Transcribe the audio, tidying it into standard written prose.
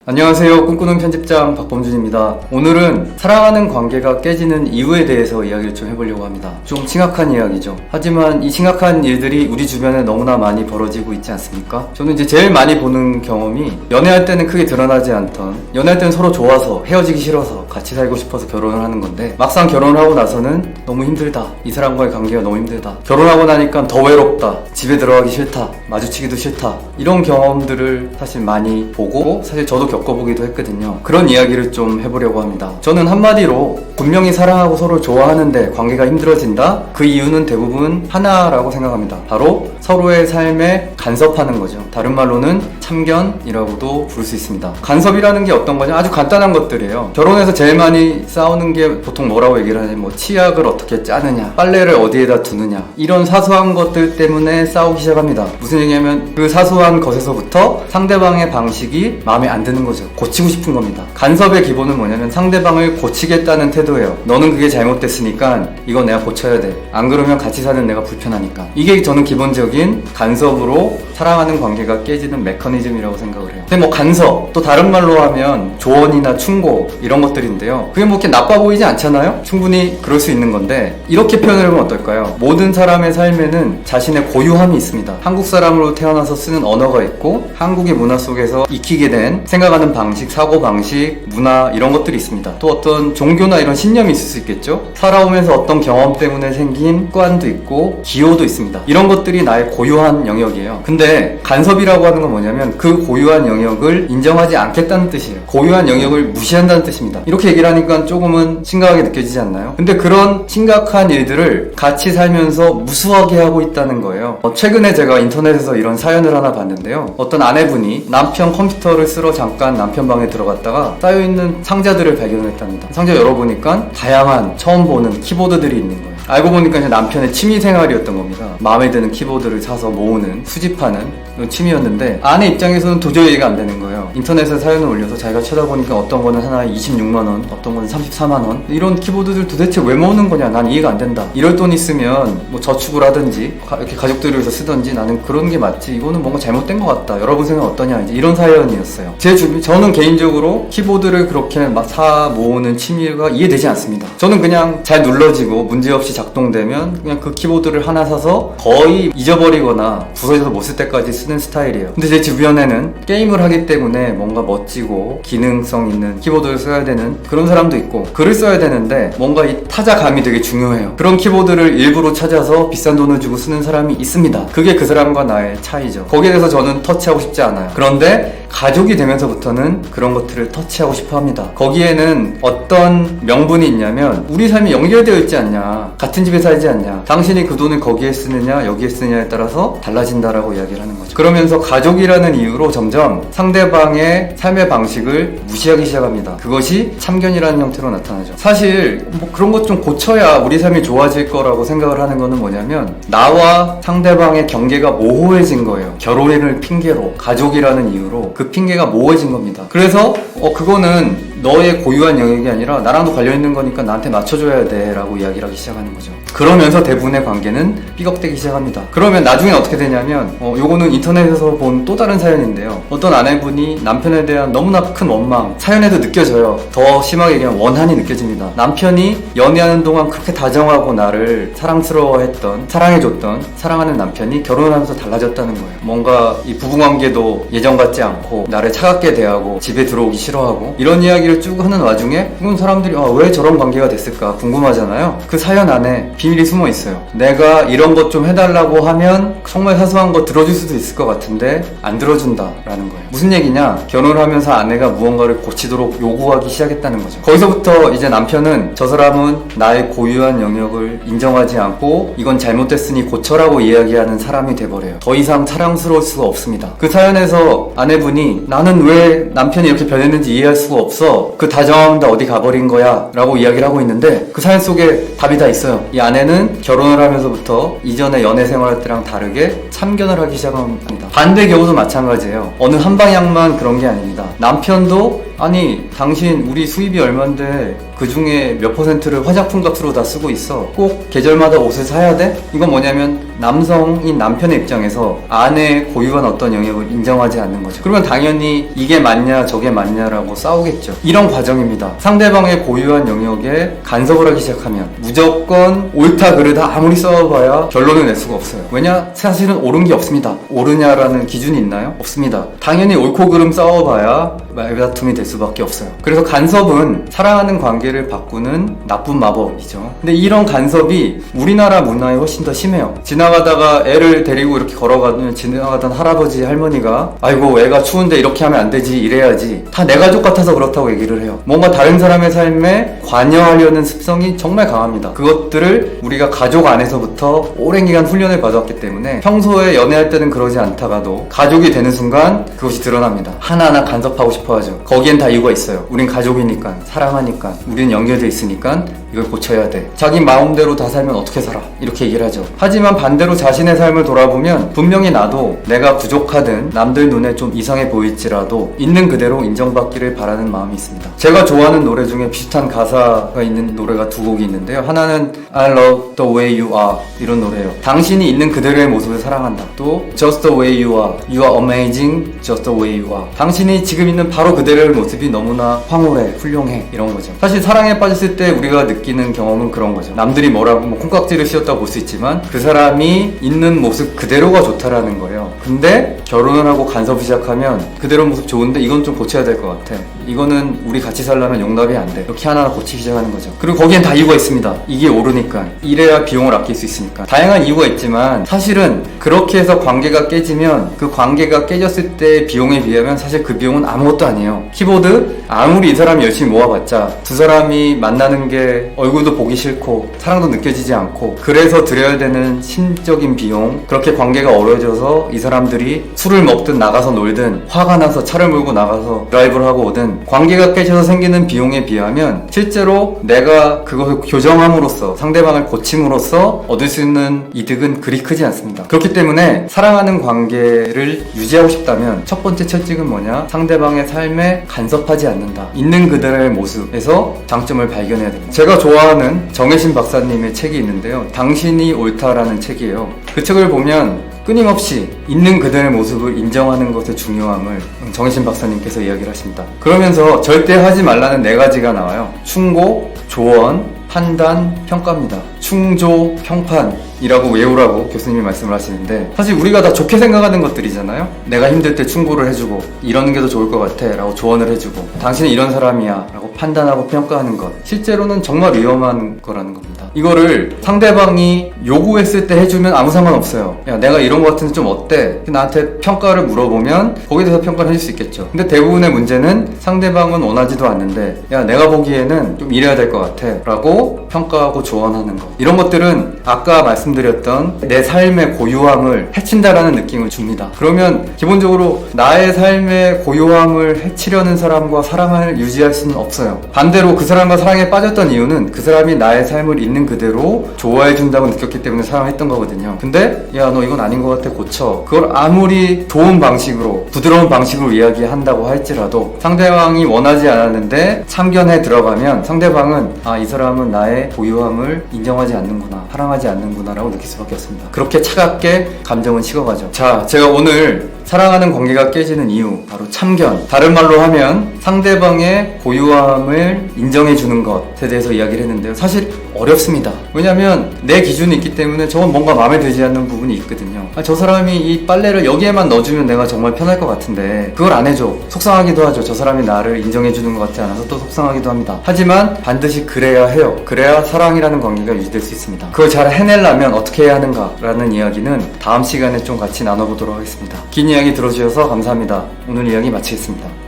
안녕하세요. 꿈꾸는 편집장 박범준입니다. 오늘은 사랑하는 관계가 깨지는 이유에 대해서 이야기를 좀 해보려고 합니다. 좀 심각한 이야기죠. 하지만 이 심각한 일들이 우리 주변에 너무나 많이 벌어지고 있지 않습니까? 저는 이제 제일 많이 보는 경험이 연애할 때는 크게 드러나지 않던, 연애할 때는 서로 좋아서 헤어지기 싫어서 같이 살고 싶어서 결혼을 하는 건데, 막상 결혼을 하고 나서는 너무 힘들다, 이 사람과의 관계가 너무 힘들다, 결혼하고 나니까 더 외롭다, 집에 들어가기 싫다, 마주치기도 싫다, 이런 경험들을 사실 많이 보고 사실 저도 겪어보기도 했거든요. 그런 이야기를 좀 해보려고 합니다. 저는 한마디로 분명히 사랑하고 서로 좋아하는데 관계가 힘들어진다? 그 이유는 대부분 하나라고 생각합니다. 바로 서로의 삶에 간섭하는 거죠. 다른 말로는 참견이라고도 부를 수 있습니다. 간섭이라는 게 어떤 거냐? 아주 간단한 것들이에요. 결혼해서 제일 많이 싸우는 게 보통 뭐라고 얘기를 하냐, 뭐 치약을 어떻게 짜느냐, 빨래를 어디에다 두느냐, 이런 사소한 것들 때문에 싸우기 시작합니다. 무슨 얘기냐면 그 사소한 것에서부터 상대방의 방식이 마음에 안 드는 거죠. 고치고 싶은 겁니다. 간섭의 기본은 뭐냐면 상대방을 고치겠다는 태도예요. 너는 그게 잘못됐으니까 이건 내가 고쳐야 돼. 안 그러면 같이 사는 내가 불편하니까. 이게 저는 기본적인 간섭으로 사랑하는 관계가 깨지는 메커니즘이라고 생각을 해요. 근데 뭐 간섭, 또 다른 말로 하면 조언이나 충고, 이런 것들인데요. 그게 뭐 이렇게 나빠 보이지 않잖아요? 충분히 그럴 수 있는 건데, 이렇게 표현을 해보면 어떨까요? 모든 사람의 삶에는 자신의 고유함이 있습니다. 한국 사람으로 태어나서 쓰는 언어가 있고, 한국의 문화 속에서 익히게 된 생각하는 방식, 사고 방식, 문화, 이런 것들이 있습니다. 또 어떤 종교나 이런 신념이 있을 수 있겠죠? 살아오면서 어떤 경험 때문에 생긴 습관도 있고 기호도 있습니다. 이런 것들이 나의 고유한 영역이에요. 근데 간섭이라고 하는 건 뭐냐면 그 고유한 영역을 인정하지 않겠다는 뜻이에요. 고유한 영역을 무시한다는 뜻입니다. 이렇게 얘기를 하니까 조금은 심각하게 느껴지지 않나요? 근데 그런 심각한 일들을 같이 살면서 무수하게 하고 있다는 거예요. 최근에 제가 인터넷에서 이런 사연을 하나 봤는데요. 어떤 아내분이 남편 컴퓨터를 쓰러 잠깐 남편 방에 들어갔다가 쌓여있는 상자들을 발견했답니다. 상자 열어보니까 다양한 처음 보는 키보드들이 있는 거예요. 알고 보니까 이제 남편의 취미생활이었던 겁니다. 마음에 드는 키보드를 사서 모으는, 수집하는 이런 취미였는데, 아내 입장에서는 도저히 이해가 안 되는 거예요. 인터넷에 사연을 올려서 자기가 쳐다보니까 어떤 거는 하나에 26만원, 어떤 거는 34만원, 이런 키보드들 도대체 왜 모으는 거냐, 난 이해가 안 된다. 이럴 돈 있으면 뭐 저축을 하든지 이렇게 가족들을 위해서 쓰든지, 나는 그런 게 맞지, 이거는 뭔가 잘못된 것 같다, 여러분 생각 어떠냐, 이제 이런 사연이었어요. 저는 개인적으로 키보드를 그렇게 막 사 모으는 취미가 이해되지 않습니다. 저는 그냥 잘 눌러지고 문제없이 작동되면 그냥 그 키보드를 하나 사서 거의 잊어버리거나 부서져서 못 쓸 때까지 쓰는 스타일이에요. 근데 제 주변에는 게임을 하기 때문에 뭔가 멋지고 기능성 있는 키보드를 써야 되는 그런 사람도 있고, 글을 써야 되는데 뭔가 이 타자감이 되게 중요해요. 그런 키보드를 일부러 찾아서 비싼 돈을 주고 쓰는 사람이 있습니다. 그게 그 사람과 나의 차이죠. 거기에 대해서 저는 터치하고 싶지 않아요. 그런데 가족이 되면서부터는 그런 것들을 터치하고 싶어 합니다. 거기에는 어떤 명분이 있냐면, 우리 삶이 연결되어 있지 않냐, 같은 집에 살지 않냐, 당신이 그 돈을 거기에 쓰느냐 여기에 쓰느냐에 따라서 달라진다라고 이야기를 하는 거죠. 그러면서 가족이라는 이유로 점점 상대방의 삶의 방식을 무시하기 시작합니다. 그것이 참견이라는 형태로 나타나죠. 사실 뭐 그런 것 좀 고쳐야 우리 삶이 좋아질 거라고 생각을 하는 거는 뭐냐면, 나와 상대방의 경계가 모호해진 거예요. 결혼을 핑계로, 가족이라는 이유로 그 핑계가 모호해진 겁니다. 그래서 그거는 너의 고유한 영역이 아니라 나랑도 관련있는 거니까 나한테 맞춰줘야 돼 라고 이야기를 하기 시작하는 거죠. 그러면서 대부분의 관계는 삐걱대기 시작합니다. 그러면 나중에 어떻게 되냐면, 요거는 인터넷에서 본 또 다른 사연인데요. 어떤 아내분이 남편에 대한 너무나 큰 원망, 사연에도 느껴져요. 더 심하게 얘기하면 원한이 느껴집니다. 남편이 연애하는 동안 그렇게 다정하고 나를 사랑스러워했던, 사랑해줬던, 사랑하는 남편이 결혼하면서 달라졌다는 거예요. 뭔가 이 부부관계도 예전 같지 않고 나를 차갑게 대하고 집에 들어오기 싫어하고, 이런 이야기를 쭉 하는 와중에 이건 사람들이 왜 저런 관계가 됐을까 궁금하잖아요. 그 사연 안에 비밀이 숨어 있어요. 내가 이런 것 좀 해달라고 하면 정말 사소한 거 들어줄 수도 있을 것 같은데 안 들어준다 라는 거예요. 무슨 얘기냐, 결혼을 하면서 아내가 무언가를 고치도록 요구하기 시작했다는 거죠. 거기서부터 이제 남편은 저 사람은 나의 고유한 영역을 인정하지 않고 이건 잘못됐으니 고쳐라고 이야기하는 사람이 돼버려요. 더 이상 사랑스러울 수가 없습니다. 그 사연에서 아내분이 나는 왜 남편이 이렇게 변했는지 이해할 수가 없어, 그 다정함 다 어디 가버린 거야 라고 이야기를 하고 있는데, 그 사연 속에 답이 다 있어요. 이 아내는 결혼을 하면서부터 이전에 연애 생활할 때랑 다르게 참견을 하기 시작합니다. 반대 경우도 마찬가지예요. 어느 한 방향만 그런 게 아닙니다. 남편도 아니 당신 우리 수입이 얼만데 그 중에 몇 퍼센트를 화장품 값으로 다 쓰고 있어, 꼭 계절마다 옷을 사야 돼? 이건 뭐냐면 남성인 남편의 입장에서 아내의 고유한 어떤 영역을 인정하지 않는 거죠. 그러면 당연히 이게 맞냐 저게 맞냐라고 싸우겠죠. 이런 과정입니다. 상대방의 고유한 영역에 간섭을 하기 시작하면 무조건 옳다 그르다 아무리 싸워봐야 결론을 낼 수가 없어요. 왜냐? 사실은 옳은 게 없습니다. 옳으냐라는 기준이 있나요? 없습니다. 당연히 옳고 그름 싸워봐야 말다툼이 될 수밖에 없어요. 그래서 간섭은 사랑하는 관계를 바꾸는 나쁜 마법이죠. 근데 이런 간섭이 우리나라 문화에 훨씬 더 심해요. 지나가다가 애를 데리고 이렇게 걸어가면 지나가던 할아버지 할머니가 아이고 애가 추운데 이렇게 하면 안 되지 이래야지 다 내 가족 같아서 그렇다고 얘기를 해요. 뭔가 다른 사람의 삶에 관여하려는 습성이 정말 강합니다. 그것들을 우리가 가족 안에서부터 오랜 기간 훈련을 받았기 때문에 평소에 연애할 때는 그러지 않다가도 가족이 되는 순간 그것이 드러납니다. 하나하나 간섭하고 싶어 하죠. 거기엔 다 이유가 있어요. 우린 가족이니까, 사랑하니까, 우린 연결돼 있으니까 이걸 고쳐야 돼. 자기 마음대로 다 살면 어떻게 살아? 이렇게 얘기를 하죠. 하지만 반대로 자신의 삶을 돌아보면 분명히 나도 내가 부족하든 남들 눈에 좀 이상해 보일지라도 있는 그대로 인정받기를 바라는 마음이 있습니다. 제가 좋아하는 노래 중에 비슷한 가사가 있는 노래가 두 곡이 있는데요. 하나는 I love the way you are 이런 노래예요. 당신이 있는 그대로의 모습을 사랑한다. 또 Just the way you are. You are amazing just the way you are. 당신이 지금 있는 바로 그대로의 모습이 너무나 황홀해, 훌륭해 이런 거죠. 사실 사랑에 빠졌을 때 우리가 느끼는 경험은 그런 거죠. 남들이 뭐라고 콩깍지를 씌웠다고 볼 수 있지만 그 사람이 있는 모습 그대로가 좋다라는 거예요. 근데 결혼을 하고 간섭을 시작하면 그대로 모습 좋은데 이건 좀 고쳐야 될 것 같아. 이거는 우리 같이 살려면 용납이 안 돼. 이렇게 하나하나 고치기 시작하는 거죠. 그리고 거기엔 다 이유가 있습니다. 이게 오르니까. 이래야 비용을 아낄 수 있으니까. 다양한 이유가 있지만 사실은 그렇게 해서 관계가 깨지면 그 관계가 깨졌을 때 비용에 비하면 사실 그 비용은 아무것도 아니에요. 키보드 아무리 이 사람이 열심히 모아봤자 두 사람이 만나는 게 얼굴도 보기 싫고 사랑도 느껴지지 않고 그래서 들여야 되는 심적인 비용, 그렇게 관계가 어려져서 이 사람들이 술을 먹든 나가서 놀든 화가 나서 차를 몰고 나가서 드라이브를 하고 오든 관계가 깨져서 생기는 비용에 비하면 실제로 내가 그것을 교정함으로써 상대방을 고침으로써 얻을 수 있는 이득은 그리 크지 않습니다. 그렇기 때문에 사랑하는 관계를 유지하고 싶다면 첫 번째 철칙은 뭐냐? 상대방의 삶에 간섭하지 않는다. 있는 그대로의 모습에서 장점을 발견해야 됩니다. 제가 좋아하는 정혜신 박사님의 책이 있는데요. 당신이 옳다라는 책이에요. 그 책을 보면 끊임없이 있는 그대로의 모습을 인정하는 것의 중요함을 정혜신 박사님께서 이야기를 하십니다. 그러면서 절대 하지 말라는 4가지가 나와요. 충고, 조언, 판단, 평가입니다. 충조, 평판이라고 외우라고 교수님이 말씀을 하시는데 사실 우리가 다 좋게 생각하는 것들이잖아요. 내가 힘들 때 충고를 해주고 이러는 게 더 좋을 것 같아 라고 조언을 해주고 당신은 이런 사람이야 라고 판단하고 평가하는 것, 실제로는 정말 위험한 거라는 겁니다. 이거를 상대방이 요구했을 때 해주면 아무 상관없어요. 야 내가 이런 거 같은데 좀 어때? 나한테 평가를 물어보면 거기에 대해서 평가를 해줄 수 있겠죠. 근데 대부분의 문제는 상대방은 원하지도 않는데 야 내가 보기에는 좀 이래야 될 것 같아 라고 평가하고 조언하는 것, 이런 것들은 아까 말씀드렸던 내 삶의 고유함을 해친다라는 느낌을 줍니다. 그러면 기본적으로 나의 삶의 고유함을 해치려는 사람과 사랑을 유지할 수는 없어요. 반대로 그 사람과 사랑에 빠졌던 이유는 그 사람이 나의 삶을 있는 그대로 좋아해준다고 느꼈기 때문에 사랑했던 거거든요. 근데 야 너 이건 아닌 것 같아 고쳐, 그걸 아무리 좋은 방식으로 부드러운 방식으로 이야기한다고 할지라도 상대방이 원하지 않았는데 참견해 들어가면 상대방은 아 이 사람은 나의 고유함을 인정하지 않는구나, 사랑하지 않는구나 라고 느낄 수밖에 없습니다. 그렇게 차갑게 감정은 식어가죠. 자, 제가 오늘 사랑하는 관계가 깨지는 이유, 바로 참견, 다른 말로 하면 상대방의 고유함을 인정해주는 것에 대해서 이야기를 했는데요. 사실 어렵습니다. 왜냐면 내 기준이 있기 때문에 저건 뭔가 마음에 들지 않는 부분이 있거든요. 아, 저 사람이 이 빨래를 여기에만 넣어주면 내가 정말 편할 것 같은데 그걸 안 해줘. 속상하기도 하죠. 저 사람이 나를 인정해주는 것 같지 않아서 또 속상하기도 합니다. 하지만 반드시 그래야 해요. 그래야 사랑이라는 관계가 유지될 수 있습니다. 그걸 잘 해내려면 어떻게 해야 하는가 라는 이야기는 다음 시간에 좀 같이 나눠보도록 하겠습니다. 긴 이야기 들어주셔서 감사합니다. 오늘 이야기 마치겠습니다.